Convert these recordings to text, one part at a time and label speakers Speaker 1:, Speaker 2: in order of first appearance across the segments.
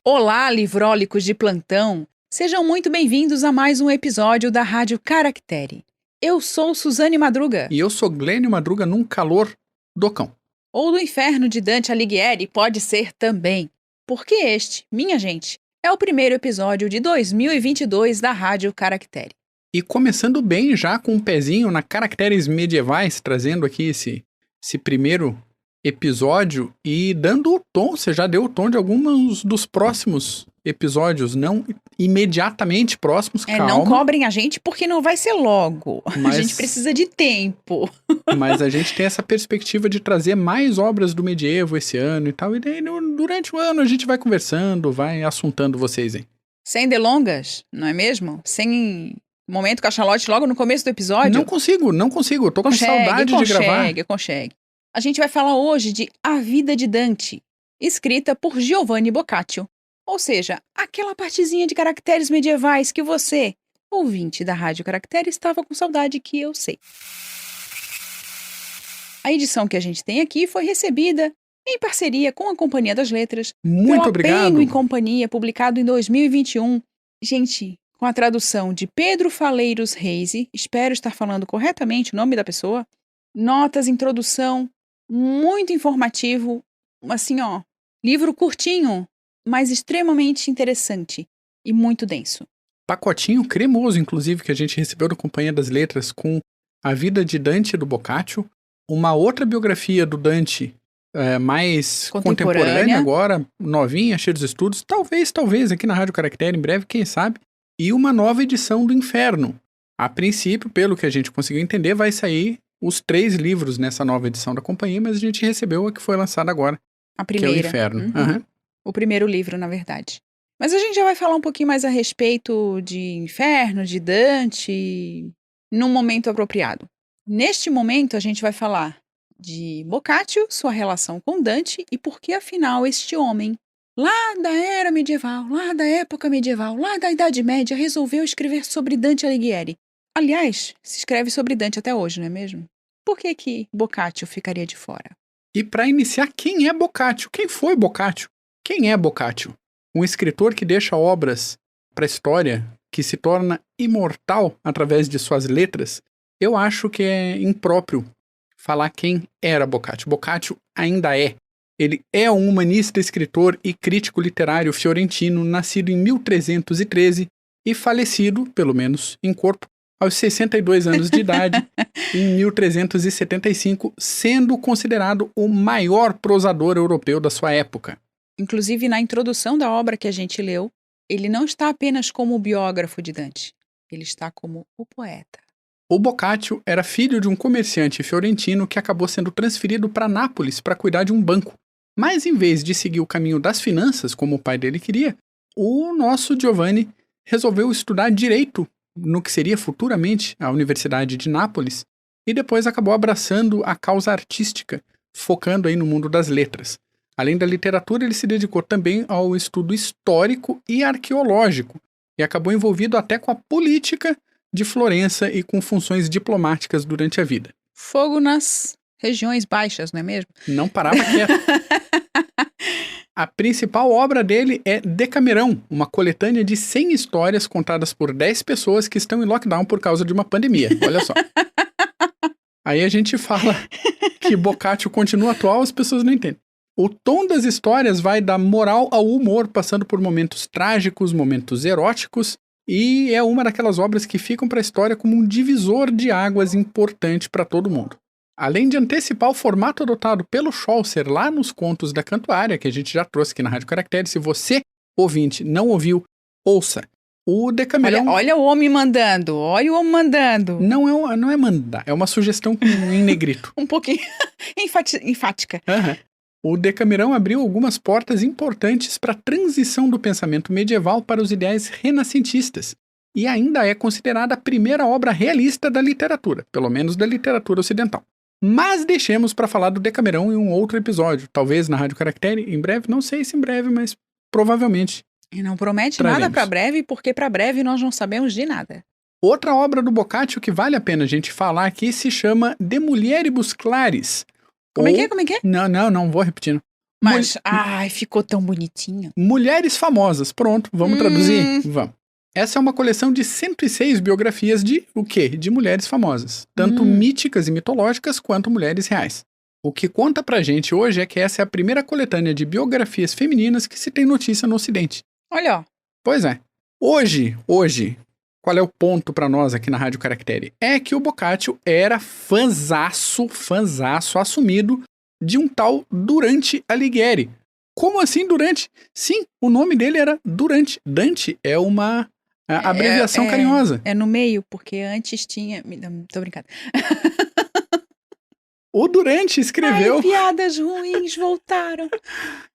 Speaker 1: Olá, livrólicos de plantão! Sejam muito bem-vindos a mais um episódio da Rádio Caractere. Eu sou Suzane Madruga.
Speaker 2: E eu sou Glênio Madruga num calor do cão.
Speaker 1: Ou do Inferno de Dante Alighieri pode ser também. Porque este, minha gente, é o primeiro episódio de 2022 da Rádio Caractere.
Speaker 2: E começando bem já com um pezinho na Caracteres Medievais, trazendo aqui esse primeiro episódio e dando o tom, você já deu o tom de alguns dos próximos episódios, não imediatamente próximos, calma.
Speaker 1: Não cobrem a gente porque não vai ser logo.
Speaker 2: Mas
Speaker 1: a gente precisa de tempo.
Speaker 2: Mas a gente tem essa perspectiva de trazer mais obras do medievo esse ano e tal, e daí durante o ano a gente vai conversando, vai assuntando vocês aí.
Speaker 1: Sem delongas, não é mesmo? Sem momento cachalote logo no começo do episódio?
Speaker 2: Não consigo, eu tô com saudade de gravar.
Speaker 1: Consegue. A gente vai falar hoje de A Vida de Dante, escrita por Giovanni Boccaccio. Ou seja, aquela partezinha de caracteres medievais que você, ouvinte da Rádio Caractere, estava com saudade, que eu sei. A edição que a gente tem aqui foi recebida em parceria com a Companhia das Letras.
Speaker 2: Muito obrigado.
Speaker 1: Penguin Companhia, publicado em 2021. Gente, com a tradução de Pedro Faleiros Reise, espero estar falando corretamente o nome da pessoa. Notas, introdução, muito informativo, assim livro curtinho, mas extremamente interessante e muito denso.
Speaker 2: Pacotinho cremoso, inclusive, que a gente recebeu da Companhia das Letras com A Vida de Dante do Boccaccio, uma outra biografia do Dante mais contemporânea agora, novinha, cheia dos estudos, talvez aqui na Rádio Caractere em breve, quem sabe, e uma nova edição do Inferno. A princípio, pelo que a gente conseguiu entender, vai sair os 3 livros nessa nova edição da companhia, mas a gente recebeu a que foi lançada agora,
Speaker 1: a primeira.
Speaker 2: Que é o Inferno. Uhum.
Speaker 1: O primeiro livro, na verdade. Mas a gente já vai falar um pouquinho mais a respeito de Inferno, de Dante, num momento apropriado. Neste momento, a gente vai falar de Boccaccio, sua relação com Dante e por que, afinal, este homem, lá da era medieval, lá da época medieval, lá da Idade Média, resolveu escrever sobre Dante Alighieri. Aliás, se escreve sobre Dante até hoje, não é mesmo? Por que Boccaccio ficaria de fora?
Speaker 2: E para iniciar, quem é Boccaccio? Quem foi Boccaccio? Quem é Boccaccio? Um escritor que deixa obras para a história, que se torna imortal através de suas letras. Eu acho que é impróprio falar quem era Boccaccio. Boccaccio ainda é. Ele é um humanista, escritor e crítico literário fiorentino, nascido em 1313 e falecido, pelo menos em corpo, aos 62 anos de idade, em 1375, sendo considerado o maior prosador europeu da sua época.
Speaker 1: Inclusive, na introdução da obra que a gente leu, ele não está apenas como o biógrafo de Dante, ele está como o poeta.
Speaker 2: O Boccaccio era filho de um comerciante fiorentino que acabou sendo transferido para Nápoles para cuidar de um banco. Mas em vez de seguir o caminho das finanças, como o pai dele queria, o nosso Giovanni resolveu estudar direito no que seria futuramente a Universidade de Nápoles e depois acabou abraçando a causa artística, focando aí no mundo das letras. Além da literatura, ele se dedicou também ao estudo histórico e arqueológico e acabou envolvido até com a política de Florença e com funções diplomáticas durante a vida.
Speaker 1: Fogo nas regiões baixas, não é mesmo?
Speaker 2: Não parava quieto. A principal obra dele é Decamerão, uma coletânea de 100 histórias contadas por 10 pessoas que estão em lockdown por causa de uma pandemia. Olha só. Aí a gente fala que Boccaccio continua atual, as pessoas não entendem. O tom das histórias vai da moral ao humor, passando por momentos trágicos, momentos eróticos, e é uma daquelas obras que ficam para a história como um divisor de águas importante para todo mundo. Além de antecipar o formato adotado pelo Chaucer lá nos contos da Cantuária, que a gente já trouxe aqui na Rádio Caractere, se você, ouvinte, não ouviu, ouça. O Decamerão...
Speaker 1: Olha o homem mandando, olha o homem mandando.
Speaker 2: Não é mandar, é uma sugestão em negrito.
Speaker 1: Um pouquinho enfática.
Speaker 2: Uhum. O Decamerão abriu algumas portas importantes para a transição do pensamento medieval para os ideais renascentistas, e ainda é considerada a primeira obra realista da literatura, pelo menos da literatura ocidental. Mas deixemos para falar do Decamerão em um outro episódio, talvez na Rádio Caractere, em breve, não sei se em breve, mas provavelmente.
Speaker 1: E não promete nada para breve, porque para breve nós não sabemos de nada.
Speaker 2: Outra obra do Boccaccio que vale a pena a gente falar aqui se chama De Mulieribus Claris.
Speaker 1: Como é que é?
Speaker 2: Não vou repetindo.
Speaker 1: Mas, ai, ficou tão bonitinho.
Speaker 2: Mulheres famosas. Pronto, vamos traduzir? Vamos. Essa é uma coleção de 106 biografias de o quê? De mulheres famosas. Tanto míticas e mitológicas quanto mulheres reais. O que conta pra gente hoje é que essa é a primeira coletânea de biografias femininas que se tem notícia no Ocidente.
Speaker 1: Olha, ó.
Speaker 2: Pois é. Hoje, qual é o ponto pra nós aqui na Rádio Caractere? É que o Boccaccio era fãzaço assumido de um tal Durante Alighieri. Como assim Durante? Sim, o nome dele era Durante. Dante é uma abreviação carinhosa.
Speaker 1: É no meio, porque antes tinha... Tô brincando.
Speaker 2: O Durante escreveu...
Speaker 1: Ai, piadas ruins voltaram.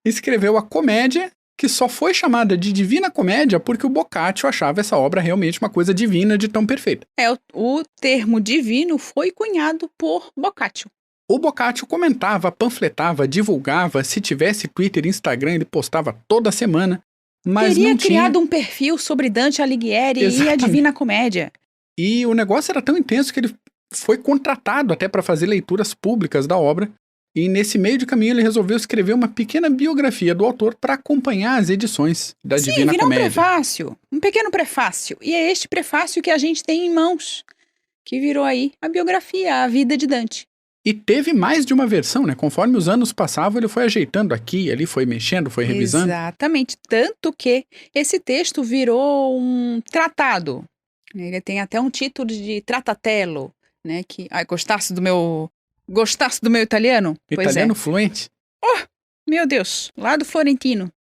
Speaker 2: Escreveu a comédia, que só foi chamada de Divina Comédia porque o Boccaccio achava essa obra realmente uma coisa divina de tão perfeita.
Speaker 1: O termo divino foi cunhado por Boccaccio.
Speaker 2: O Boccaccio comentava, panfletava, divulgava, se tivesse Twitter e Instagram ele postava toda semana, mas
Speaker 1: Teria
Speaker 2: não tinha...
Speaker 1: criado um perfil sobre Dante Alighieri e a Divina Comédia.
Speaker 2: E o negócio era tão intenso que ele foi contratado até para fazer leituras públicas da obra, e nesse meio de caminho ele resolveu escrever uma pequena biografia do autor para acompanhar as edições da Divina Comédia.
Speaker 1: Um prefácio, um pequeno prefácio. E é este prefácio que a gente tem em mãos, que virou aí a biografia, a vida de Dante.
Speaker 2: E teve mais de uma versão, né? Conforme os anos passavam, ele foi ajeitando aqui, ali foi mexendo, foi revisando.
Speaker 1: Exatamente, tanto que esse texto virou um tratado. Ele tem até um título de tratatello, né? Que, gostasse do meu italiano?
Speaker 2: Italiano fluente?
Speaker 1: Oh, meu Deus, lá do Florentino.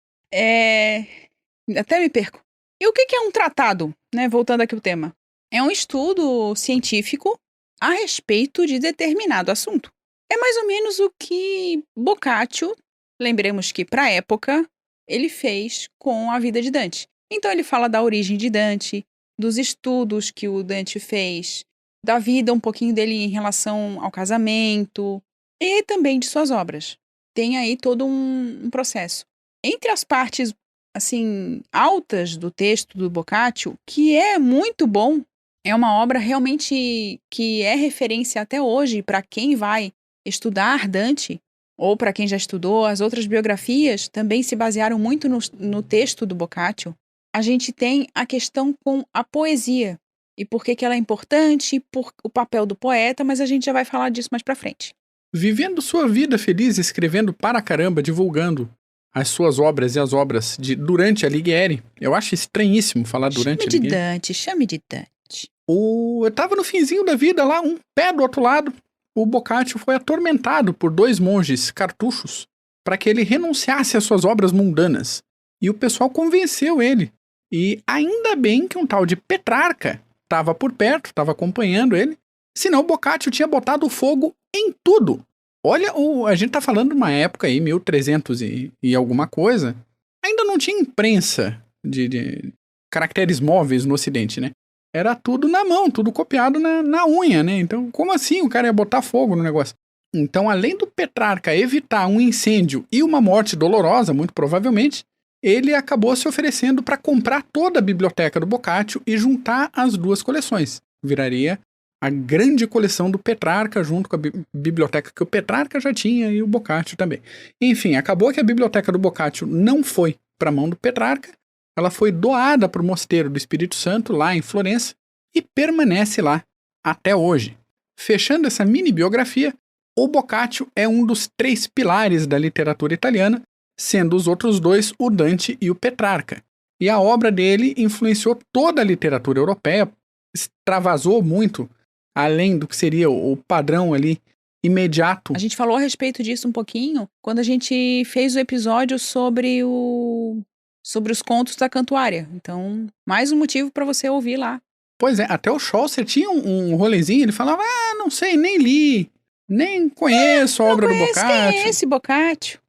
Speaker 1: Até me perco. E o que é um tratado, né? Voltando aqui ao tema. É um estudo científico a respeito de determinado assunto. É mais ou menos o que Boccaccio, lembremos que para a época, ele fez com a vida de Dante. Então ele fala da origem de Dante, dos estudos que o Dante fez, da vida um pouquinho dele em relação ao casamento e também de suas obras. Tem aí todo um processo. Entre as partes, assim, altas do texto do Boccaccio, que é muito bom, é uma obra realmente que é referência até hoje para quem vai estudar Dante, ou para quem já estudou. As outras biografias também se basearam muito no texto do Boccaccio. A gente tem a questão com a poesia, e por que ela é importante, por o papel do poeta, mas a gente já vai falar disso mais para frente.
Speaker 2: Vivendo sua vida feliz, escrevendo para caramba, divulgando as suas obras e as obras de Durante Alighieri. Eu acho estranhíssimo falar Durante Alighieri.
Speaker 1: Chame de Dante.
Speaker 2: Eu tava no finzinho da vida lá, um pé do outro lado. O Boccaccio foi atormentado por 2 monges cartuchos para que ele renunciasse às suas obras mundanas. E o pessoal convenceu ele. E ainda bem que um tal de Petrarca estava por perto, estava acompanhando ele. Senão o Boccaccio tinha botado fogo em tudo. Olha, a gente tá falando de uma época aí, 1300 e alguma coisa. Ainda não tinha imprensa de caracteres móveis no Ocidente, né? Era tudo na mão, tudo copiado na unha, né? Então, como assim o cara ia botar fogo no negócio? Então, além do Petrarca evitar um incêndio e uma morte dolorosa, muito provavelmente, ele acabou se oferecendo para comprar toda a biblioteca do Boccaccio e juntar as 2 coleções. Viraria a grande coleção do Petrarca, junto com a biblioteca que o Petrarca já tinha e o Boccaccio também. Enfim, acabou que a biblioteca do Boccaccio não foi para a mão do Petrarca, ela foi doada para o Mosteiro do Espírito Santo, lá em Florença, e permanece lá até hoje. Fechando essa mini biografia, o Boccaccio é um dos 3 pilares da literatura italiana, sendo os outros 2 o Dante e o Petrarca. E a obra dele influenciou toda a literatura europeia, extravasou muito, além do que seria o padrão ali imediato.
Speaker 1: A gente falou a respeito disso um pouquinho quando a gente fez o episódio sobre os contos da Cantuária. Então, mais um motivo para você ouvir lá.
Speaker 2: Pois é, até o Chaucer tinha um rolezinho, ele falava, não sei, nem li, nem conheço a obra do Boccaccio.
Speaker 1: Quem é esse Boccaccio?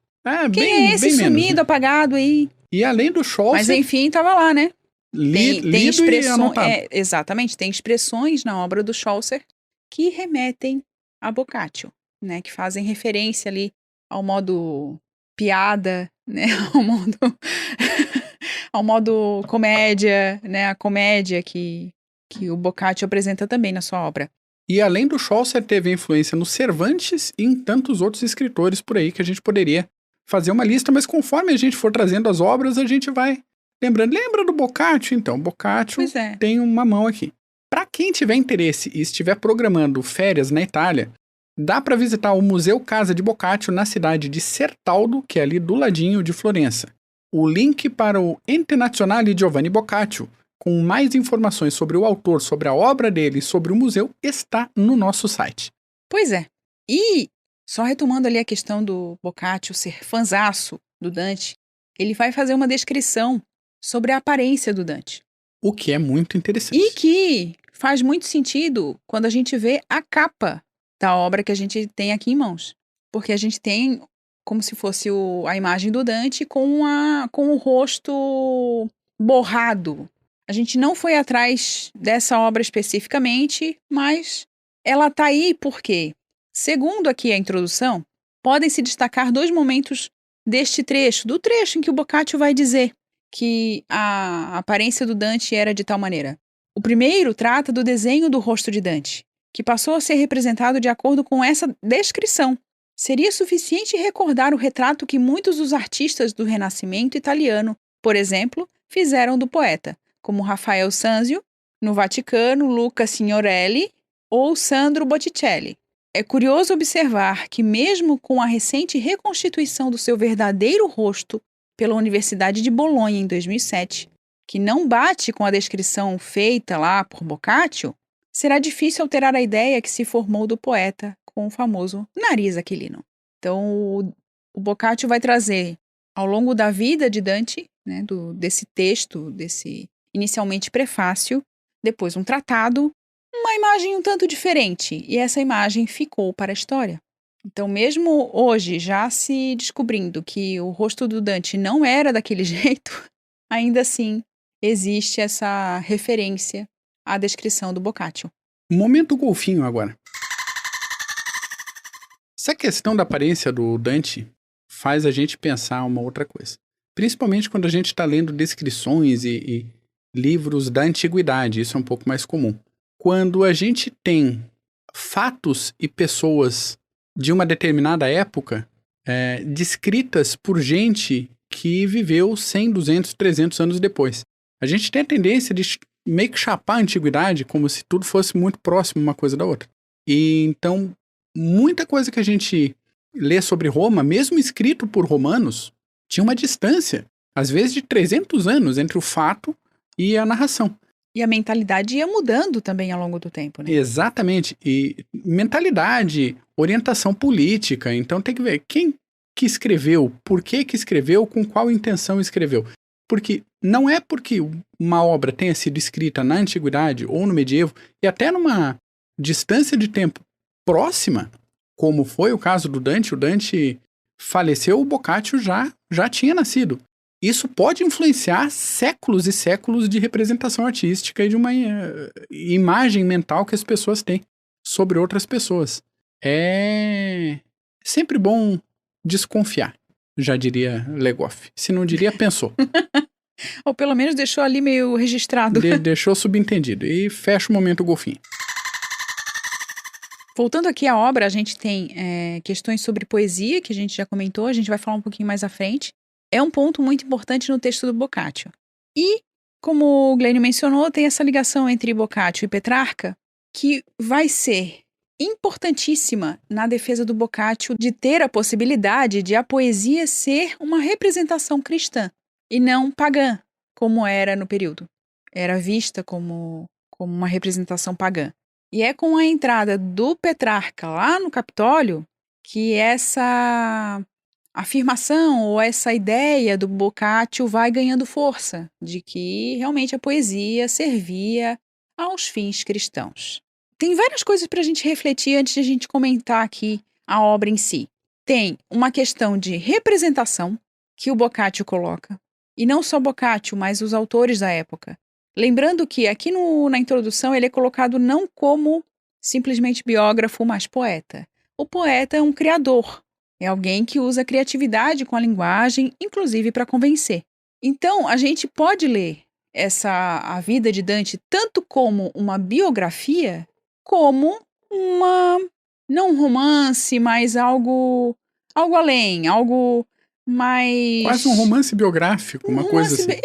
Speaker 1: Quem
Speaker 2: bem,
Speaker 1: é esse
Speaker 2: bem
Speaker 1: sumido,
Speaker 2: menos, né?
Speaker 1: apagado aí?
Speaker 2: E além do Chaucer...
Speaker 1: Mas enfim, tava lá, né?
Speaker 2: Lido
Speaker 1: expressões,
Speaker 2: e anotado.
Speaker 1: Exatamente, tem expressões na obra do Chaucer que remetem a Boccaccio, né? Que fazem referência ali ao modo piada, né? Ao modo comédia, né? A comédia que o Boccaccio apresenta também na sua obra.
Speaker 2: E além do Chaucer, teve influência no Cervantes e em tantos outros escritores por aí que a gente poderia fazer uma lista, mas conforme a gente for trazendo as obras, a gente vai lembrando. Lembra do Boccaccio? Então, Boccaccio tem uma mão aqui. Para quem tiver interesse e estiver programando férias na Itália, dá para visitar o Museu Casa di Boccaccio na cidade de Certaldo, que é ali do ladinho de Florença. O link para o Ente Nazionale Giovanni Boccaccio, com mais informações sobre o autor, sobre a obra dele e sobre o museu, está no nosso site.
Speaker 1: Pois é. E, só retomando ali a questão do Boccaccio ser fanzaço do Dante, ele vai fazer uma descrição sobre a aparência do Dante.
Speaker 2: O que é muito interessante.
Speaker 1: E que faz muito sentido quando a gente vê a capa da obra que a gente tem aqui em mãos. Porque a gente tem como se fosse a imagem do Dante com o rosto borrado. A gente não foi atrás dessa obra especificamente, mas ela está aí porque, segundo aqui a introdução, podem se destacar 2 momentos deste trecho, do trecho em que o Boccaccio vai dizer que a aparência do Dante era de tal maneira. O primeiro trata do desenho do rosto de Dante, que passou a ser representado de acordo com essa descrição. Seria suficiente recordar o retrato que muitos dos artistas do Renascimento italiano, por exemplo, fizeram do poeta, como Rafael Sanzio, no Vaticano, Luca Signorelli ou Sandro Botticelli. É curioso observar que, mesmo com a recente reconstituição do seu verdadeiro rosto pela Universidade de Bolonha em 2007, que não bate com a descrição feita lá por Boccaccio, será difícil alterar a ideia que se formou do poeta com o famoso nariz aquilino. Então, o Boccaccio vai trazer, ao longo da vida de Dante, né, desse texto, desse inicialmente prefácio, depois um tratado, uma imagem um tanto diferente, e essa imagem ficou para a história. Então, mesmo hoje, já se descobrindo que o rosto do Dante não era daquele jeito, ainda assim existe essa referência à descrição do Boccaccio.
Speaker 2: Momento golfinho agora. Essa questão da aparência do Dante faz a gente pensar uma outra coisa. Principalmente quando a gente está lendo descrições e livros da antiguidade, isso é um pouco mais comum. Quando a gente tem fatos e pessoas de uma determinada época descritas por gente que viveu 100, 200, 300 anos depois. A gente tem a tendência de meio que chapar a antiguidade como se tudo fosse muito próximo uma coisa da outra. E então, muita coisa que a gente lê sobre Roma, mesmo escrito por romanos, tinha uma distância, às vezes de 300 anos, entre o fato e a narração.
Speaker 1: E a mentalidade ia mudando também ao longo do tempo, né?
Speaker 2: Exatamente. E mentalidade, orientação política. Então tem que ver quem que escreveu, por que escreveu, com qual intenção escreveu. Porque não é porque uma obra tenha sido escrita na antiguidade ou no medievo, e até numa distância de tempo próxima, como foi o caso do Dante, o Dante faleceu, o Boccaccio já tinha nascido. Isso pode influenciar séculos e séculos de representação artística e de uma imagem mental que as pessoas têm sobre outras pessoas. É sempre bom desconfiar, já diria Legoff. Se não diria, pensou.
Speaker 1: Ou pelo menos deixou ali meio registrado.
Speaker 2: Deixou subentendido. E fecha o momento golfinho.
Speaker 1: Voltando aqui à obra, a gente tem questões sobre poesia, que a gente já comentou, a gente vai falar um pouquinho mais à frente. É um ponto muito importante no texto do Boccaccio. E, como o Glênio mencionou, tem essa ligação entre Boccaccio e Petrarca, que vai ser importantíssima na defesa do Boccaccio de ter a possibilidade de a poesia ser uma representação cristã e não pagã, como era no período. Era vista como uma representação pagã. E é com a entrada do Petrarca lá no Capitólio que essa afirmação ou essa ideia do Boccaccio vai ganhando força, de que realmente a poesia servia aos fins cristãos. Tem várias coisas para a gente refletir antes de a gente comentar aqui a obra em si. Tem uma questão de representação que o Boccaccio coloca, e não só Boccaccio, mas os autores da época. Lembrando que aqui na introdução ele é colocado não como simplesmente biógrafo, mas poeta. O poeta é um criador, é alguém que usa a criatividade com a linguagem, inclusive para convencer. Então, a gente pode ler a vida de Dante tanto como uma biografia, como não um romance, mas algo além, algo
Speaker 2: Quase um romance biográfico, uma coisa assim.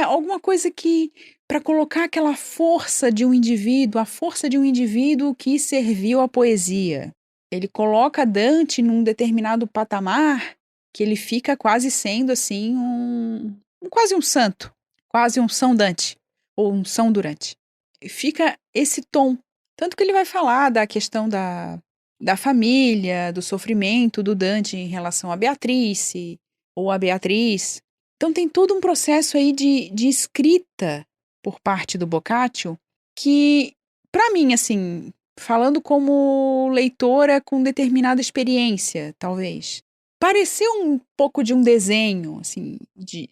Speaker 1: Alguma coisa que, para colocar aquela força de um indivíduo, a força de um indivíduo que serviu à poesia. Ele coloca Dante num determinado patamar que ele fica quase sendo assim quase um santo, quase um São Dante ou um São Durante. Fica esse tom, tanto que ele vai falar da questão da família, do sofrimento do Dante em relação a Beatrice ou a Beatriz. Então tem todo um processo aí de escrita por parte do Boccaccio que, para mim, assim, falando como leitora com determinada experiência, talvez, pareceu um pouco de um desenho, assim,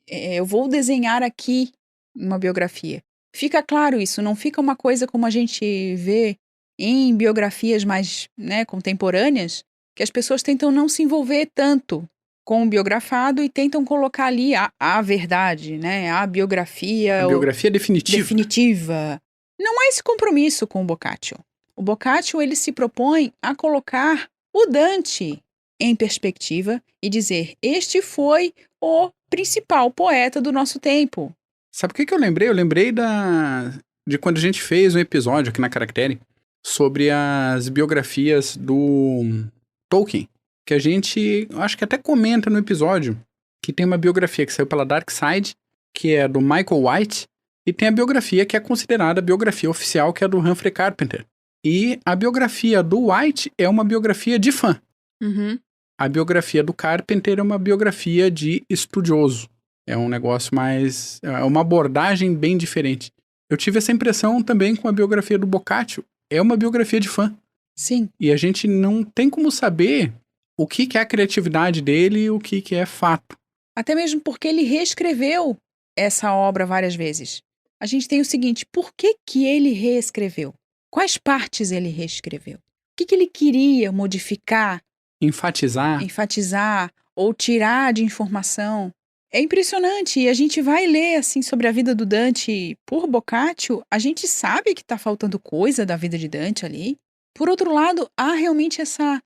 Speaker 1: eu vou desenhar aqui uma biografia. Fica claro isso, não fica uma coisa como a gente vê em biografias mais, né, contemporâneas, que as pessoas tentam não se envolver tanto com o biografado e tentam colocar ali a verdade, né, a biografia...
Speaker 2: A biografia
Speaker 1: definitiva. Não há esse compromisso com o Boccaccio. O Boccaccio, ele se propõe a colocar o Dante em perspectiva e dizer, este foi o principal poeta do nosso tempo.
Speaker 2: Sabe o que eu lembrei? Eu lembrei de quando a gente fez um episódio aqui na Caractere sobre as biografias do Tolkien, que a gente, acho que até comenta no episódio, que tem uma biografia que saiu pela Dark Side, que é do Michael White, e tem a biografia que é considerada a biografia oficial, que é do Humphrey Carpenter. E a biografia do White é uma biografia de fã.
Speaker 1: Uhum.
Speaker 2: A biografia do Carpenter é uma biografia de estudioso. É um negócio mais... é uma abordagem bem diferente. Eu tive essa impressão também com a biografia do Boccaccio. É uma biografia de fã.
Speaker 1: Sim.
Speaker 2: E a gente não tem como saber o que é a criatividade dele e o que é fato.
Speaker 1: Até mesmo porque ele reescreveu essa obra várias vezes. A gente tem o seguinte, por que ele reescreveu? Quais partes ele reescreveu? O que ele queria modificar? Enfatizar ou tirar de informação? É impressionante, e a gente vai ler assim sobre a vida do Dante por Boccaccio, a gente sabe que está faltando coisa da vida de Dante ali. Por outro lado, há realmente essa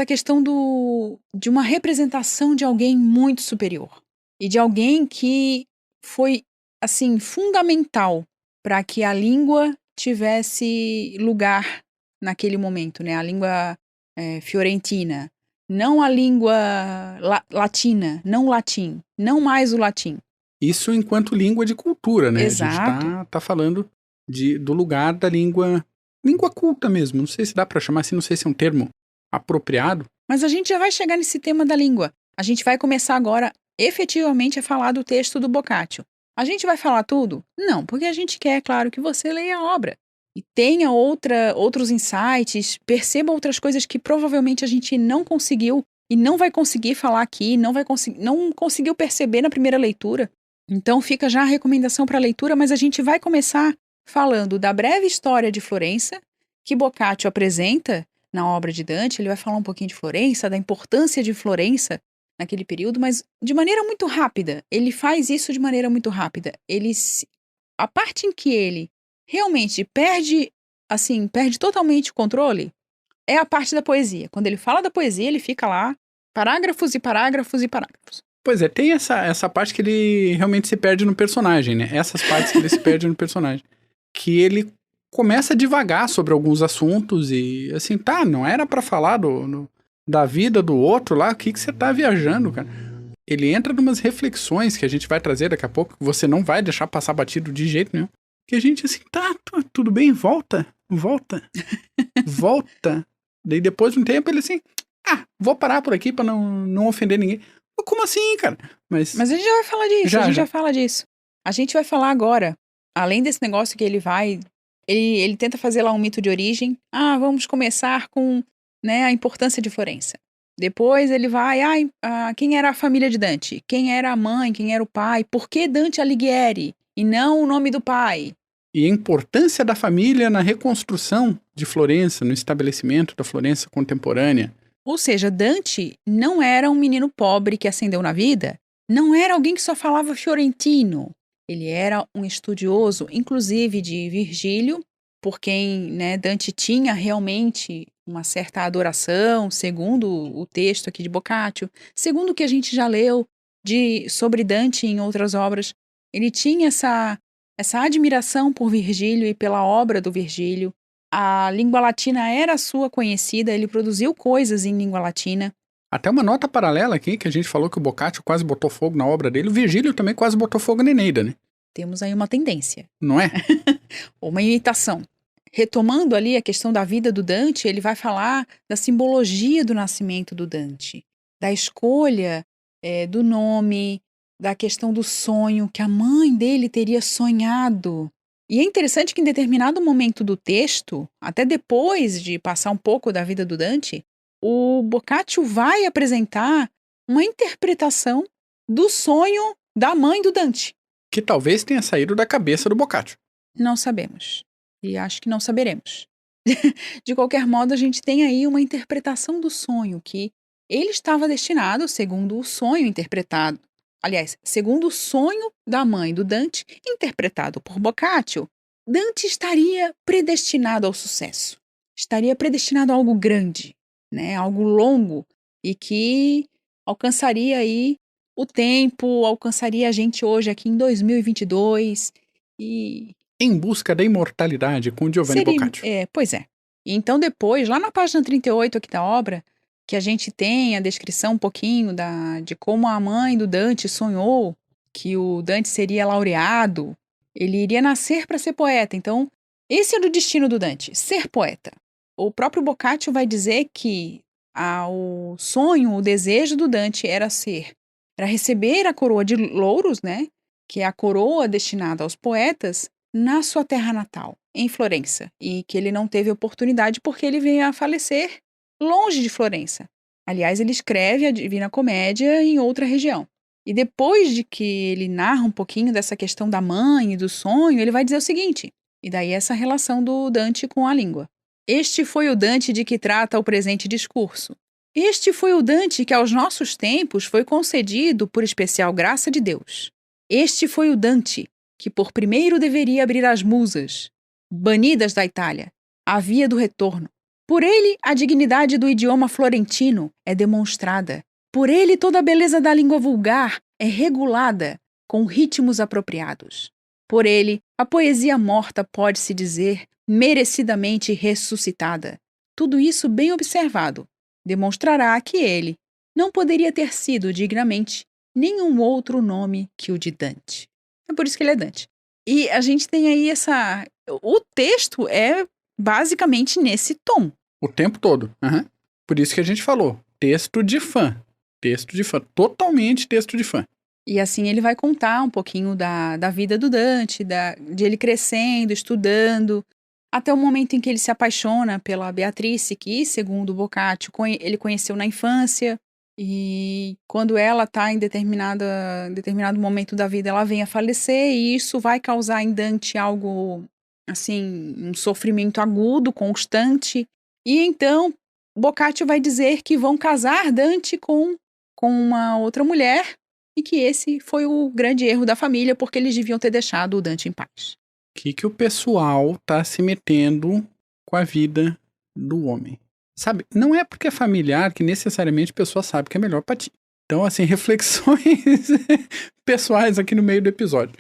Speaker 1: questão de uma representação de alguém muito superior. E de alguém que foi, assim, fundamental para que a língua tivesse lugar naquele momento, né? A língua fiorentina. Não a língua latina, não o latim, não mais o latim.
Speaker 2: Isso enquanto língua de cultura, né?
Speaker 1: Exato.
Speaker 2: A gente tá falando do lugar da língua culta mesmo. Não sei se dá para chamar assim, não sei se é um termo apropriado.
Speaker 1: Mas a gente já vai chegar nesse tema da língua. A gente vai começar agora, efetivamente, a falar do texto do Boccaccio. A gente vai falar tudo? Não, porque a gente quer, claro, que você leia a obra. E tenha outros insights, perceba outras coisas que provavelmente a gente não conseguiu e não vai conseguir falar aqui, não conseguiu perceber na primeira leitura. Então fica já a recomendação para a leitura, mas a gente vai começar falando da breve história de Florença, que Boccaccio apresenta na obra de Dante. Ele vai falar um pouquinho de Florença, da importância de Florença naquele período, mas de maneira muito rápida. Ele faz isso de maneira muito rápida. A parte em que ele realmente perde totalmente o controle, é a parte da poesia. Quando ele fala da poesia, ele fica lá, parágrafos e parágrafos e parágrafos.
Speaker 2: Pois é, tem essa parte que ele realmente se perde no personagem, né? Essas partes que ele se perde no personagem. Que ele começa a divagar sobre alguns assuntos e, assim, não era pra falar da vida do outro lá, o que você tá viajando, cara? Ele entra numas reflexões que a gente vai trazer daqui a pouco, que você não vai deixar passar batido de jeito nenhum. Que a gente, assim, tudo bem, volta. Daí depois de um tempo ele assim, vou parar por aqui pra não ofender ninguém. Como assim, cara? Mas
Speaker 1: a gente já vai falar disso, já fala disso. A gente vai falar agora, além desse negócio que ele tenta fazer lá um mito de origem. Vamos começar com, né, a importância de Florença. Depois ele vai, quem era a família de Dante? Quem era a mãe? Quem era o pai? Por que Dante Alighieri? E não o nome do pai.
Speaker 2: E a importância da família na reconstrução de Florença, no estabelecimento da Florença contemporânea.
Speaker 1: Ou seja, Dante não era um menino pobre que ascendeu na vida, não era alguém que só falava fiorentino. Ele era um estudioso, inclusive de Virgílio, por quem, né, Dante tinha realmente uma certa adoração, segundo o texto aqui de Boccaccio, segundo o que a gente já leu sobre Dante em outras obras. Ele tinha essa admiração por Virgílio e pela obra do Virgílio. A língua latina era sua conhecida, ele produziu coisas em língua latina.
Speaker 2: Até uma nota paralela aqui, que a gente falou que o Boccaccio quase botou fogo na obra dele, o Virgílio também quase botou fogo na Eneida, né?
Speaker 1: Temos aí uma tendência.
Speaker 2: Não é?
Speaker 1: Uma imitação. Retomando ali a questão da vida do Dante, ele vai falar da simbologia do nascimento do Dante, da escolha do nome, da questão do sonho, que a mãe dele teria sonhado. E é interessante que em determinado momento do texto, até depois de passar um pouco da vida do Dante, o Boccaccio vai apresentar uma interpretação do sonho da mãe do Dante.
Speaker 2: Que talvez tenha saído da cabeça do Boccaccio.
Speaker 1: Não sabemos. E acho que não saberemos. De qualquer modo, a gente tem aí uma interpretação do sonho, que ele estava destinado, segundo o sonho interpretado. Aliás, segundo o sonho da mãe do Dante, interpretado por Boccaccio, Dante estaria predestinado ao sucesso. Estaria predestinado a algo grande, né? Algo longo e que alcançaria aí o tempo, alcançaria a gente hoje aqui em 2022 e...
Speaker 2: Em busca da imortalidade com Giovanni Boccaccio.
Speaker 1: Pois é. E então depois, lá na página 38 aqui da obra, que a gente tem a descrição um pouquinho de como a mãe do Dante sonhou que o Dante seria laureado, ele iria nascer para ser poeta. Então, esse era o destino do Dante, ser poeta. O próprio Boccaccio vai dizer que o sonho, o desejo do Dante era receber a coroa de louros, né? Que é a coroa destinada aos poetas, na sua terra natal, em Florença, e que ele não teve oportunidade porque ele veio a falecer longe de Florença. Aliás, ele escreve a Divina Comédia em outra região. E depois de que ele narra um pouquinho dessa questão da mãe e do sonho, ele vai dizer o seguinte, e daí essa relação do Dante com a língua. Este foi o Dante de que trata o presente discurso. Este foi o Dante que aos nossos tempos foi concedido por especial graça de Deus. Este foi o Dante que por primeiro deveria abrir as musas, banidas da Itália, a via do retorno. Por ele, a dignidade do idioma florentino é demonstrada. Por ele, toda a beleza da língua vulgar é regulada com ritmos apropriados. Por ele, a poesia morta pode-se dizer merecidamente ressuscitada. Tudo isso bem observado demonstrará que ele não poderia ter sido dignamente nenhum outro nome que o de Dante. É por isso que ele é Dante. E a gente tem aí o texto é basicamente nesse tom.
Speaker 2: O tempo todo. Uhum. Por isso que a gente falou. Texto de fã. Texto de fã. Totalmente texto de fã.
Speaker 1: E assim ele vai contar um pouquinho da vida do Dante, de ele crescendo, estudando, até o momento em que ele se apaixona pela Beatrice, que, segundo Boccaccio, ele conheceu na infância. E quando ela está em determinado momento da vida, ela vem a falecer, e isso vai causar em Dante algo, assim, um sofrimento agudo, constante. E então, Boccaccio vai dizer que vão casar Dante com uma outra mulher, e que esse foi o grande erro da família, porque eles deviam ter deixado o Dante em paz.
Speaker 2: Que o pessoal tá se metendo com a vida do homem? Sabe, não é porque é familiar que necessariamente a pessoa sabe que é melhor pra ti. Então, assim, reflexões pessoais aqui no meio do episódio.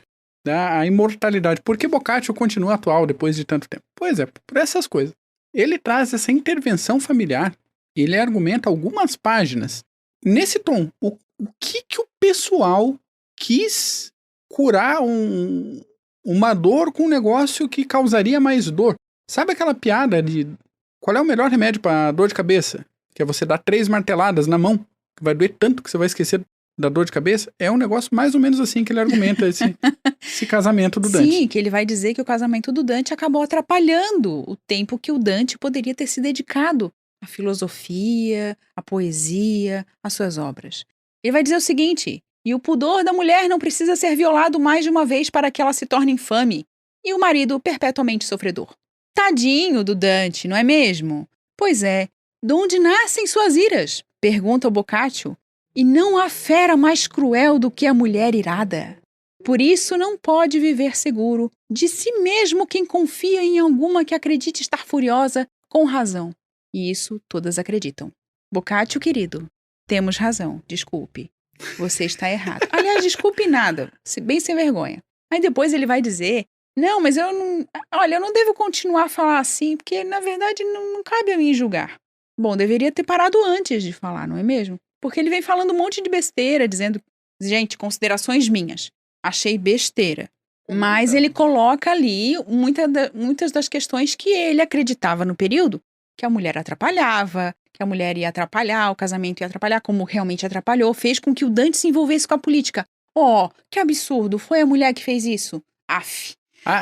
Speaker 2: A imortalidade. Por que Boccaccio continua atual depois de tanto tempo? Pois é, por essas coisas. Ele traz essa intervenção familiar. Ele argumenta algumas páginas nesse tom. O que o pessoal quis curar uma dor com um negócio que causaria mais dor? Sabe aquela piada de... Qual é o melhor remédio para dor de cabeça? Que é você dar 3 marteladas na mão, que vai doer tanto que você vai esquecer da dor de cabeça. É um negócio mais ou menos assim que ele argumenta esse casamento do Dante.
Speaker 1: Sim, que ele vai dizer que o casamento do Dante acabou atrapalhando o tempo que o Dante poderia ter se dedicado à filosofia, à poesia, às suas obras. Ele vai dizer o seguinte: e o pudor da mulher não precisa ser violado mais de uma vez para que ela se torne infame, e o marido perpetuamente sofredor. Tadinho do Dante, não é mesmo? Pois é, de onde nascem suas iras? Pergunta o Boccaccio. E não há fera mais cruel do que a mulher irada. Por isso não pode viver seguro de si mesmo quem confia em alguma que acredite estar furiosa com razão. E isso todas acreditam. Boccaccio, querido, temos razão, desculpe. Você está errado. Aliás, desculpe nada, bem sem vergonha. Aí depois ele vai dizer, não, mas eu não... Olha, eu não devo continuar a falar assim, porque na verdade não cabe a mim julgar. Bom, deveria ter parado antes de falar, não é mesmo? Porque ele vem falando um monte de besteira, dizendo, gente, considerações minhas. Achei besteira. Mas ele coloca ali muitas das questões que ele acreditava no período, que a mulher atrapalhava, que a mulher ia atrapalhar, o casamento ia atrapalhar, como realmente atrapalhou, fez com que o Dante se envolvesse com a política. Oh, que absurdo, foi a mulher que fez isso. Aff.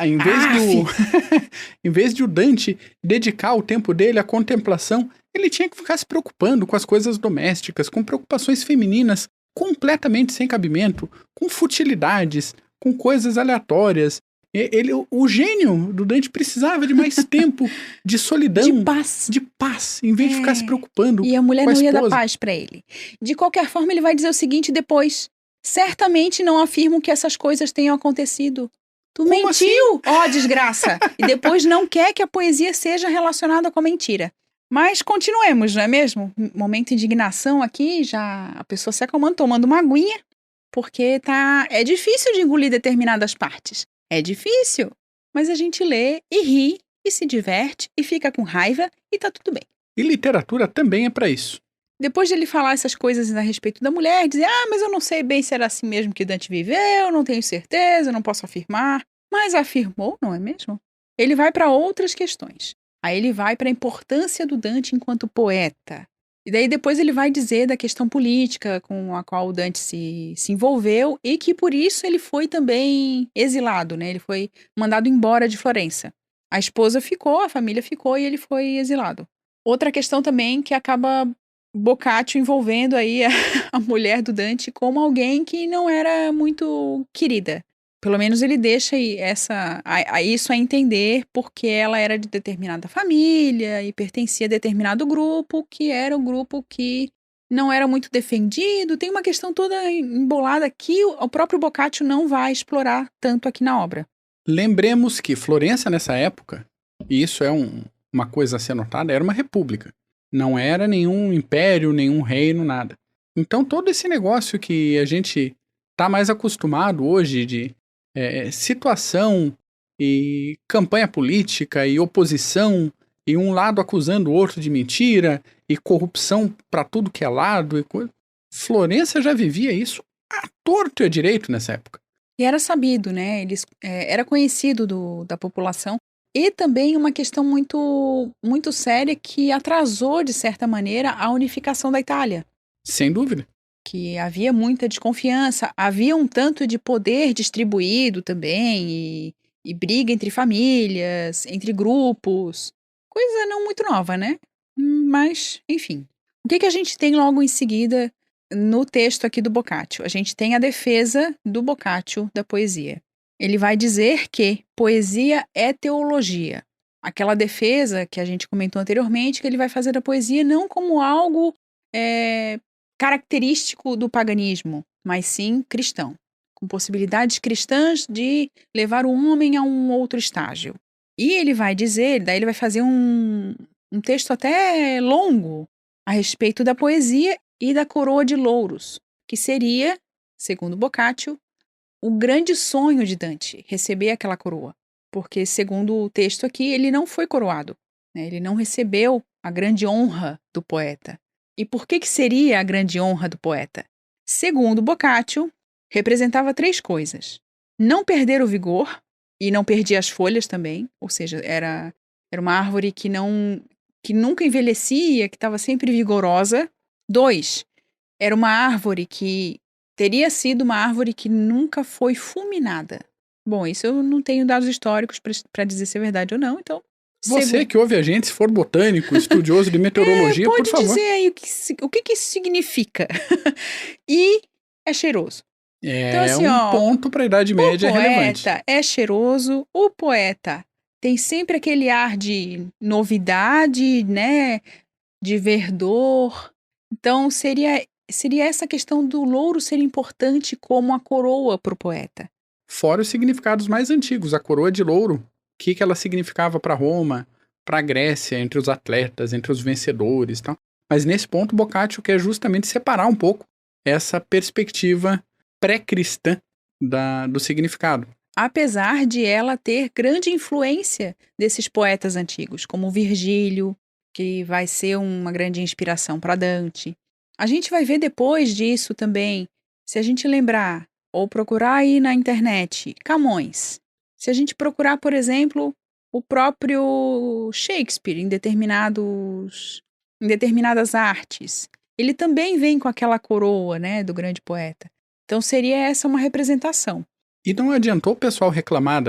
Speaker 2: Em vez de o Dante dedicar o tempo dele à contemplação, ele tinha que ficar se preocupando com as coisas domésticas, com preocupações femininas completamente sem cabimento, com futilidades, com coisas aleatórias. O gênio do Dante precisava de mais tempo de solidão. De paz, em vez de ficar se preocupando.
Speaker 1: E a mulher não ia dar paz pra ele. De qualquer forma, ele vai dizer o seguinte depois. Certamente não afirmo que essas coisas tenham acontecido. Tu
Speaker 2: Como
Speaker 1: mentiu?
Speaker 2: assim?
Speaker 1: Ó, desgraça! E depois não quer que a poesia seja relacionada com a mentira. Mas continuemos, não é mesmo? Momento de indignação aqui, já a pessoa se acalmando, tomando uma aguinha, porque é difícil de engolir determinadas partes. É difícil. Mas a gente lê e ri, e se diverte, e fica com raiva, e tá tudo bem.
Speaker 2: E literatura também é pra isso.
Speaker 1: Depois de ele falar essas coisas a respeito da mulher, dizer, mas eu não sei bem se era assim mesmo que Dante viveu, não tenho certeza, não posso afirmar. Mas afirmou, não é mesmo? Ele vai para outras questões. Aí ele vai para a importância do Dante enquanto poeta. E daí depois ele vai dizer da questão política com a qual o Dante se envolveu e que por isso ele foi também exilado, né? Ele foi mandado embora de Florença. A esposa ficou, a família ficou e ele foi exilado. Outra questão também que acaba Boccaccio envolvendo aí a mulher do Dante como alguém que não era muito querida. Pelo menos ele deixa isso a entender porque ela era de determinada família e pertencia a determinado grupo, que era um grupo que não era muito defendido. Tem uma questão toda embolada que o próprio Boccaccio não vai explorar tanto aqui na obra.
Speaker 2: Lembremos que Florença nessa época, e isso é uma coisa a ser notada, era uma república. Não era nenhum império, nenhum reino, nada. Então todo esse negócio que a gente tá mais acostumado hoje de situação e campanha política e oposição e um lado acusando o outro de mentira e corrupção pra tudo que é lado. Florença já vivia isso à torto e à direito nessa época.
Speaker 1: E era sabido, né? Era conhecido da população. E também uma questão muito, muito séria que atrasou, de certa maneira, a unificação da Itália.
Speaker 2: Sem dúvida.
Speaker 1: Que havia muita desconfiança, havia um tanto de poder distribuído também, e briga entre famílias, entre grupos. Coisa não muito nova, né? Mas, enfim. O que a gente tem logo em seguida no texto aqui do Boccaccio? A gente tem a defesa do Boccaccio da poesia. Ele vai dizer que poesia é teologia. Aquela defesa que a gente comentou anteriormente, que ele vai fazer da poesia não como algo característico do paganismo, mas sim cristão, com possibilidades cristãs de levar o homem a um outro estágio. E ele vai dizer, daí ele vai fazer um texto até longo a respeito da poesia e da coroa de louros, que seria, segundo Boccaccio, o grande sonho de Dante, receber aquela coroa. Porque, segundo o texto aqui, ele não foi coroado, né? Ele não recebeu a grande honra do poeta. E por que seria a grande honra do poeta? Segundo Boccaccio, representava 3 coisas. Não perder o vigor, e não perdia as folhas também, ou seja, era uma árvore que nunca envelhecia, que estava sempre vigorosa. 2, era uma árvore que teria sido uma árvore que nunca foi fulminada. Bom, isso eu não tenho dados históricos para dizer se é verdade ou não, então...
Speaker 2: Você que ouve a gente, se for botânico, estudioso de meteorologia, por favor.
Speaker 1: Pode dizer aí o que isso significa. E é cheiroso.
Speaker 2: Então, assim, ponto para a Idade Média relevante.
Speaker 1: O poeta é cheiroso, o poeta tem sempre aquele ar de novidade, né, de verdor. Então, seria essa questão do louro ser importante como a coroa para o poeta.
Speaker 2: Fora os significados mais antigos, a coroa de louro, o que ela significava para Roma, para a Grécia, entre os atletas, entre os vencedores e tal. Mas nesse ponto, Boccaccio quer justamente separar um pouco essa perspectiva pré-cristã do significado.
Speaker 1: Apesar de ela ter grande influência desses poetas antigos, como Virgílio, que vai ser uma grande inspiração para Dante. A gente vai ver depois disso também, se a gente lembrar ou procurar aí na internet, Camões. Se a gente procurar, por exemplo, o próprio Shakespeare em determinadas artes, ele também vem com aquela coroa, né, do grande poeta. Então seria essa uma representação.
Speaker 2: E não adiantou o pessoal reclamar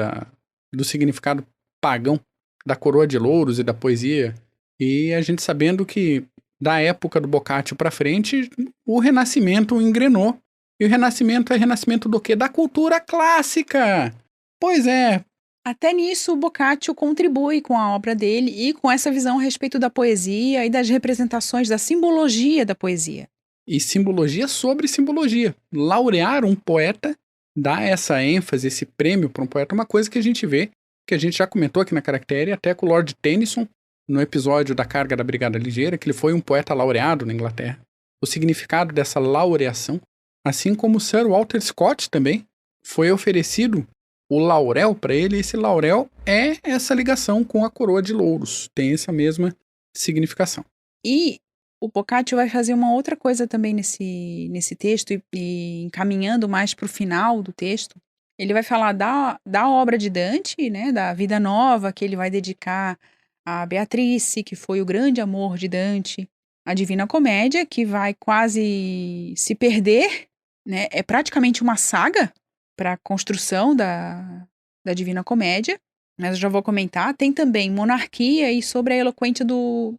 Speaker 2: do significado pagão da coroa de louros e da poesia, e a gente sabendo que da época do Boccaccio para frente, o Renascimento engrenou. E o Renascimento é renascimento do quê? Da cultura clássica! Pois é.
Speaker 1: Até nisso o Boccaccio contribui com a obra dele e com essa visão a respeito da poesia e das representações, da simbologia da poesia.
Speaker 2: E simbologia sobre simbologia. Laurear um poeta, dar essa ênfase, esse prêmio para um poeta, é uma coisa que a gente vê, que a gente já comentou aqui na Caractere, até com o Lord Tennyson, no episódio da Carga da Brigada Ligeira, que ele foi um poeta laureado na Inglaterra. O significado dessa laureação, assim como o Sir Walter Scott também, foi oferecido o laurel para ele, e esse laurel é essa ligação com a coroa de louros, tem essa mesma significação.
Speaker 1: E o Boccaccio vai fazer uma outra coisa também nesse texto, e encaminhando mais para o final do texto, ele vai falar da obra de Dante, né, da vida nova que ele vai dedicar a Beatrice, que foi o grande amor de Dante, a Divina Comédia, que vai quase se perder, né, é praticamente uma saga para a construção da Divina Comédia, mas eu já vou comentar. Tem também Monarquia e sobre a eloquência do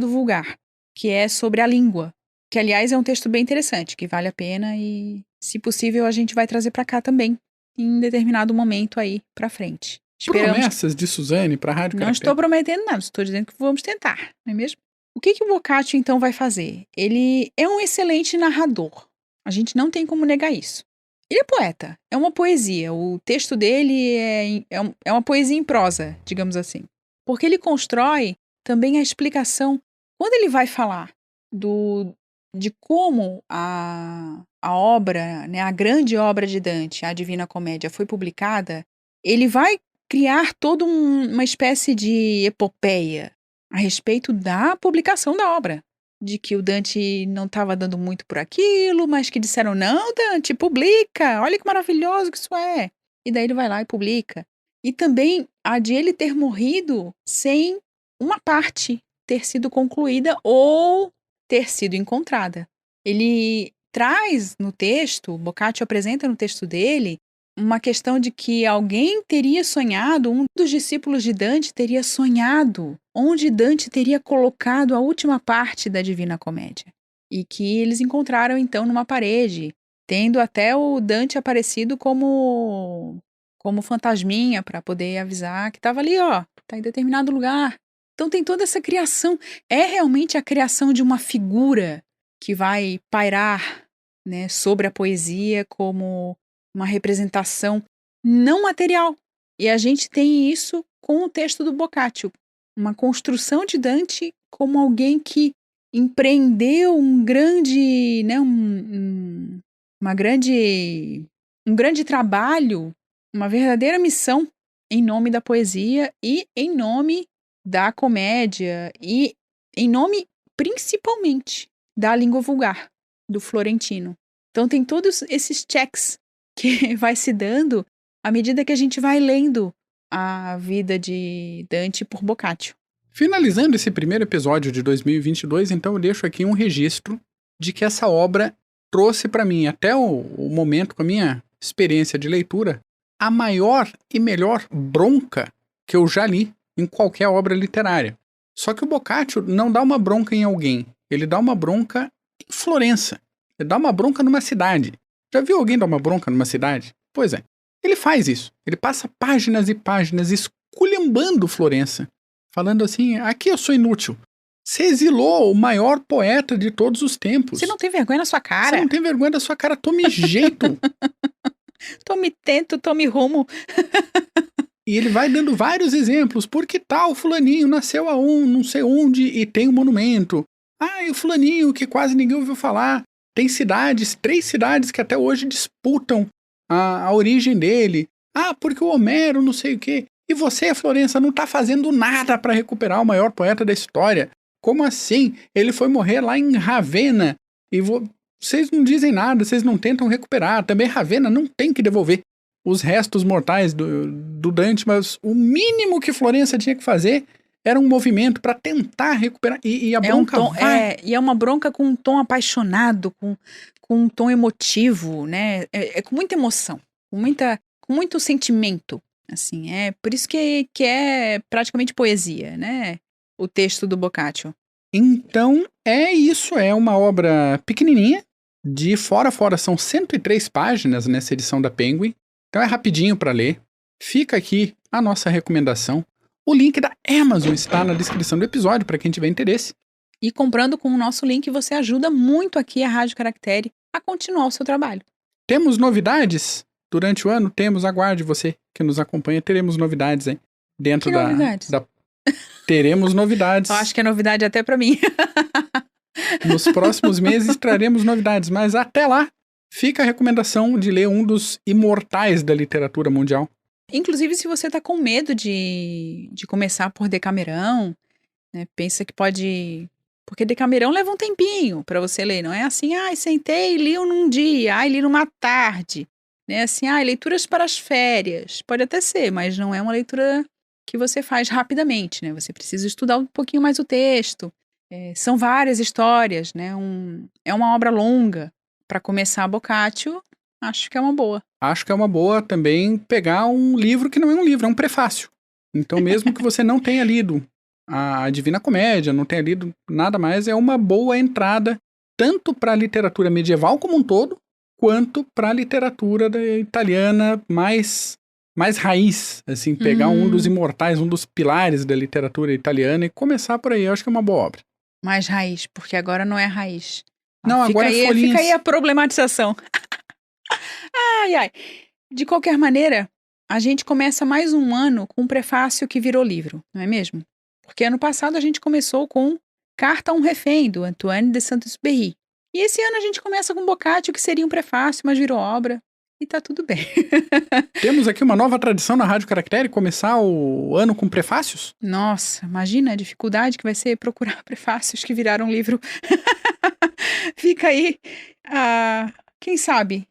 Speaker 1: vulgar, que é sobre a língua, que aliás é um texto bem interessante, que vale a pena e, se possível, a gente vai trazer para cá também, em determinado momento aí para frente.
Speaker 2: Promessas de Suzane para a Rádio Caractere.
Speaker 1: Não estou prometendo nada, estou dizendo que vamos tentar, não é mesmo? O que o Boccaccio então vai fazer? Ele é um excelente narrador. A gente não tem como negar isso. Ele é poeta, é uma poesia. O texto dele é uma poesia em prosa, digamos assim. Porque ele constrói também a explicação. Quando ele vai falar de como a obra, né, a grande obra de Dante, a Divina Comédia, foi publicada, ele vai criar toda uma espécie de epopeia a respeito da publicação da obra. De que o Dante não estava dando muito por aquilo, mas que disseram, não, Dante, publica, olha que maravilhoso que isso é. E daí ele vai lá e publica. E também a de ele ter morrido sem uma parte ter sido concluída ou ter sido encontrada. Ele traz no texto, Boccaccio apresenta no texto dele, uma questão de que alguém teria sonhado, um dos discípulos de Dante teria sonhado onde Dante teria colocado a última parte da Divina Comédia. E que eles encontraram então numa parede, tendo até o Dante aparecido como fantasminha para poder avisar que estava ali, ó, está em determinado lugar. Então tem toda essa criação. É realmente a criação de uma figura que vai pairar, né, sobre a poesia como uma representação não material. E a gente tem isso com o texto do Boccaccio. Uma construção de Dante como alguém que empreendeu um grande trabalho, uma verdadeira missão em nome da poesia e em nome da comédia e em nome, principalmente, da língua vulgar, do florentino. Então tem todos esses checks que vai se dando à medida que a gente vai lendo a vida de Dante por Boccaccio.
Speaker 2: Finalizando esse primeiro episódio de 2022, então eu deixo aqui um registro de que essa obra trouxe para mim, até o momento, com a minha experiência de leitura, a maior e melhor bronca que eu já li em qualquer obra literária. Só que o Boccaccio não dá uma bronca em alguém, ele dá uma bronca em Florença. Ele dá uma bronca numa cidade. Já viu alguém dar uma bronca numa cidade? Pois é. Ele faz isso. Ele passa páginas e páginas esculhambando Florença. Falando assim, aqui eu sou inútil. Você exilou o maior poeta de todos os tempos.
Speaker 1: Você não tem vergonha na sua cara.
Speaker 2: Você não tem vergonha da sua cara. Tome jeito.
Speaker 1: Tome tento, tome rumo.
Speaker 2: E ele vai dando vários exemplos. Porque tal fulaninho nasceu não sei onde e tem um monumento. Ah, e o fulaninho que quase ninguém ouviu falar Tem cidades, 3 cidades que até hoje disputam a origem dele. Ah, porque o Homero não sei o quê. E você, Florença, não tá fazendo nada para recuperar o maior poeta da história. Como assim? Ele foi morrer lá em Ravenna. E vocês não dizem nada, vocês não tentam recuperar. Também Ravenna não tem que devolver os restos mortais do Dante, mas o mínimo que Florença tinha que fazer era um movimento para tentar recuperar. E a bronca vai...
Speaker 1: E é uma bronca com um tom apaixonado, com um tom emotivo, né? Com muita emoção, com muito sentimento. Assim, é por isso que é praticamente poesia, né? O texto do Boccaccio.
Speaker 2: Então, é isso. É uma obra pequenininha. De fora a fora são 103 páginas nessa edição da Penguin. Então é rapidinho para ler. Fica aqui a nossa recomendação. O link da Amazon está na descrição do episódio para quem tiver interesse.
Speaker 1: E comprando com o nosso link, você ajuda muito aqui a Rádio Caractere a continuar o seu trabalho.
Speaker 2: Temos novidades? Durante o ano temos, aguarde você que nos acompanha, teremos novidades, hein? Dentro
Speaker 1: que novidades?
Speaker 2: Teremos novidades.
Speaker 1: Eu acho que é novidade até para mim.
Speaker 2: Nos próximos meses traremos novidades, mas até lá fica a recomendação de ler um dos imortais da literatura mundial.
Speaker 1: Inclusive, se você tá com medo de começar por Decamerão, né, pensa que pode... Porque Decamerão leva um tempinho para você ler, não é assim, sentei e li num dia, li numa tarde. Né, assim, leituras para as férias. Pode até ser, mas não é uma leitura que você faz rapidamente, né? Você precisa estudar um pouquinho mais o texto. São várias histórias, né? É uma obra longa. Para começar Boccaccio, acho que é uma boa.
Speaker 2: Acho que é uma boa também pegar um livro que não é um livro, é um prefácio. Então, mesmo que você não tenha lido a Divina Comédia, não tenha lido nada mais, é uma boa entrada tanto para a literatura medieval como um todo, quanto para a literatura italiana mais raiz, assim, pegar um dos imortais, um dos pilares da literatura italiana e começar por aí. Eu acho que é uma boa obra.
Speaker 1: Mais raiz, porque agora não é raiz.
Speaker 2: Não, agora é folhinhas.
Speaker 1: Fica aí a problematização. De qualquer maneira, a gente começa mais um ano com um prefácio que virou livro, não é mesmo? Porque ano passado a gente começou com Carta a um Refém, do Antoine de Saint-Exupéry. E esse ano a gente começa com Boccaccio, que seria um prefácio, mas virou obra. E tá tudo bem.
Speaker 2: Temos aqui uma nova tradição na Rádio Caractere, começar o ano com prefácios?
Speaker 1: Nossa, imagina a dificuldade que vai ser procurar prefácios que viraram livro. Fica aí, quem sabe,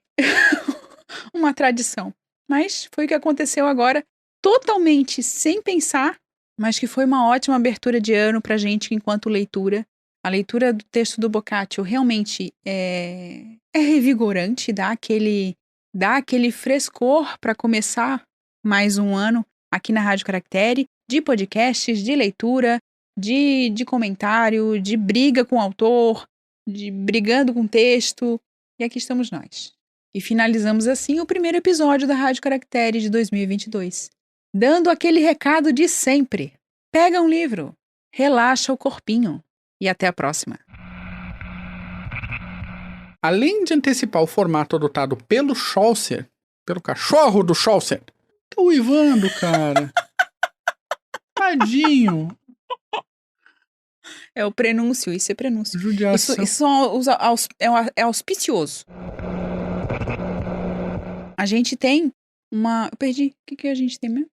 Speaker 1: uma tradição. Mas foi o que aconteceu agora, totalmente sem pensar, mas que foi uma ótima abertura de ano pra gente enquanto leitura. A leitura do texto do Boccaccio realmente é revigorante, dá aquele frescor para começar mais um ano aqui na Rádio Caractere, de podcasts, de leitura, de comentário, de briga com o autor, de brigando com o texto. E aqui estamos nós. E finalizamos assim o primeiro episódio da Rádio Caractere de 2022. Dando aquele recado de sempre. Pega um livro, relaxa o corpinho. E até a próxima.
Speaker 2: Além de antecipar o formato adotado pelo Chaucer, pelo cachorro do Chaucer, tá uivando, cara. Tadinho.
Speaker 1: É o prenúncio, isso é prenúncio.
Speaker 2: Judiação.
Speaker 1: Isso é auspicioso. A gente tem uma... Eu perdi. O que a gente tem mesmo?